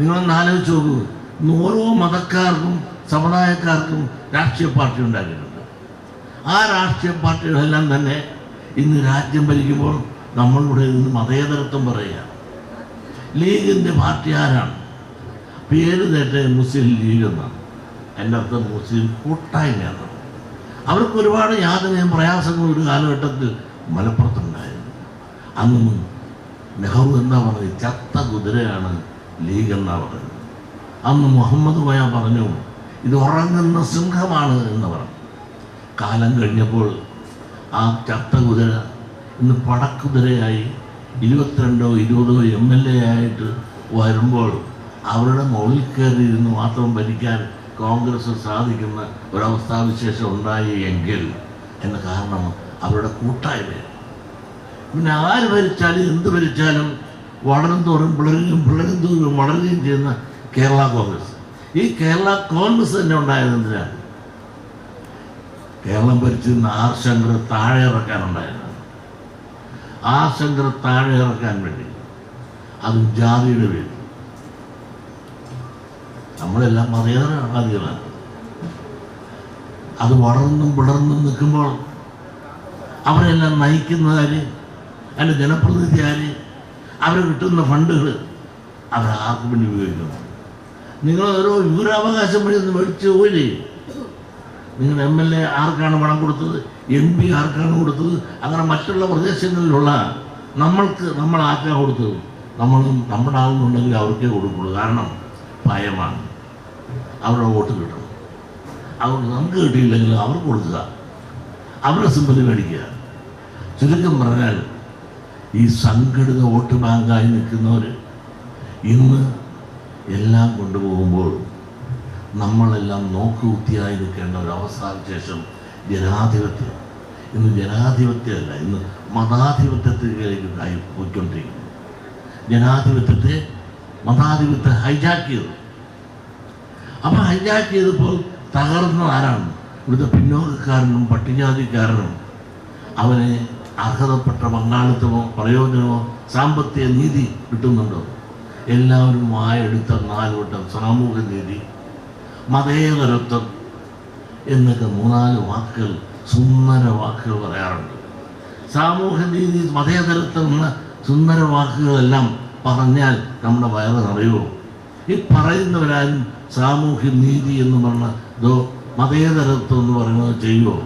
നിങ്ങളൊന്ന് ആലോചിച്ച് നോക്കൂ, ഓരോ മതക്കാർക്കും സമുദായക്കാർക്കും രാഷ്ട്രീയ പാർട്ടി ഉണ്ടാക്കിയിട്ടുണ്ട്. ആ രാഷ്ട്രീയ പാർട്ടികളെല്ലാം തന്നെ ഇന്ന് രാജ്യം ഭരിക്കുമ്പോൾ നമ്മളിവിടെ ഇന്ന് മതേതരത്വം പറയുക. ലീഗിൻ്റെ പാർട്ടി ആരാണ്? പേര് കേട്ട മുസ്ലിം ലീഗ് എന്നാണ്. എൻ്റെ അർത്ഥം മുസ്ലിം കൂട്ടായ്മയാണ്. അവർക്ക് ഒരുപാട് യാതനയും പ്രയാസങ്ങളും ഒരു കാലഘട്ടത്തിൽ മലപ്പുറത്തുണ്ടായിരുന്നു. അന്ന് നെഹ്റു എന്നാ പറഞ്ഞത് ചത്ത കുതിരയാണ് ലീഗ് എന്നാ പറഞ്ഞത്. അന്ന് മുഹമ്മദ് കോയ പറഞ്ഞു ഇത് ഉറങ്ങുന്ന സിംഹമാണ് എന്ന് പറഞ്ഞു. കാലം കഴിഞ്ഞപ്പോൾ ആ ചത്ത കുതിര ഇന്ന് പടക്കുതിരയായി 22 or 20 MLA ആയിട്ട് വരുമ്പോൾ അവരുടെ മുകളിൽ കയറിയിരുന്ന് മാത്രം ഭരിക്കാൻ കോൺഗ്രസ് സാധിക്കുന്ന ഒരവസ്ഥാവിശേഷം ഉണ്ടായി എങ്കിൽ എന്ന കാരണം അവരുടെ കൂട്ടായ്മയാണ്. പിന്നെ ആര് ഭരിച്ചാലും എന്ത് ഭരിച്ചാലും വളരും തോറും പിളരുകയും വളരുകയും ചെയ്യുന്ന കേരള കോൺഗ്രസ്. ഈ കേരള കോൺഗ്രസ് തന്നെ ഉണ്ടായതെന്തിനാണ്? കേരളം ഭരിച്ചിരുന്ന ആർ ശങ്കർ താഴെ ഇറക്കാനുണ്ടായിരുന്നു. ആർ ശങ്കർ താഴെ ഇറക്കാൻ വേണ്ടി, അതും ജാതിയുടെ പേരിൽ. നമ്മളെല്ലാം മതേതരവാദികളാണ്. അത് വളർന്നും പിളർന്നും നിൽക്കുമ്പോൾ അവരെല്ലാം നയിക്കുന്നതാര്, അതിൻ്റെ ജനപ്രതിനിധി ആര്, അവർ കിട്ടുന്ന ഫണ്ടുകൾ അവരാർക്ക് വേണ്ടി ഉപയോഗിക്കുന്നു. നിങ്ങൾ ഓരോ വിവരാവകാശം വഴി ഒന്ന് മേടിച്ച് പോയില്ലേ? നിങ്ങൾ MLA ആർക്കാണ് പണം കൊടുത്തത്, MP ആർക്കാണ് കൊടുത്തത്, അങ്ങനെ മറ്റുള്ള പ്രദേശങ്ങളിലുള്ള നമ്മൾ ആർക്കാണ് കൊടുത്തത്? നമ്മുടെ ആളുന്നുണ്ടെങ്കിൽ അവർക്കേ കൊടുക്കുള്ളൂ. കാരണം ഭയമാണ്, അവരുടെ വോട്ട് കിട്ടണം. അവർ നമുക്ക് കിട്ടിയില്ലെങ്കിൽ അവർക്ക് കൊടുക്കുക, അവരുടെ സിമ്പതി മേടിക്കുക. ചുരുക്കം പറഞ്ഞാൽ ഈ സംഘടിത വോട്ട് ബാങ്കായി നിൽക്കുന്നവർ ഇന്ന് എല്ലാം കൊണ്ടുപോകുമ്പോൾ നമ്മളെല്ലാം നോക്കുകുത്തിയായി നിൽക്കേണ്ട ഒരവസ്ഥാവിശേഷം ജനാധിപത്യം. ഇന്ന് ജനാധിപത്യമല്ല, ഇന്ന് മതാധിപത്യത്തിലേക്ക് പോയിക്കൊണ്ടിരിക്കുന്നു. മതാധിപത്യത്തെ ഹൈജാക്ക് ചെയ്തു. അപ്പം ഹൈജാക്ക് ചെയ്തപ്പോൾ തകർന്ന ആരാണ്? ഇവിടുത്തെ പിന്നോക്കക്കാരനും പട്ടികജാതിക്കാരനും അവന് അർഹതപ്പെട്ട പങ്കാളിത്തമോ പ്രയോജനമോ സാമ്പത്തിക നീതി കിട്ടുന്നുണ്ടോ? എല്ലാവരും വായെടുത്ത 4 വട്ടം സാമൂഹ്യ നീതി, മതേതരത്വം എന്നൊക്കെ 3-4 വാക്കുകൾ, സുന്ദര വാക്കുകൾ പറയാറുണ്ട്. സാമൂഹ്യ നീതി, മതേതരത്വം എന്ന സുന്ദര വാക്കുകളെല്ലാം പറഞ്ഞാൽ നമ്മുടെ വയറ് നിറയുമോ? ഈ പറയുന്നവരാരും സാമൂഹ്യ നീതി എന്ന് പറഞ്ഞ മതേതരത്വം എന്ന് പറയുന്നത് ചെയ്യുമോ?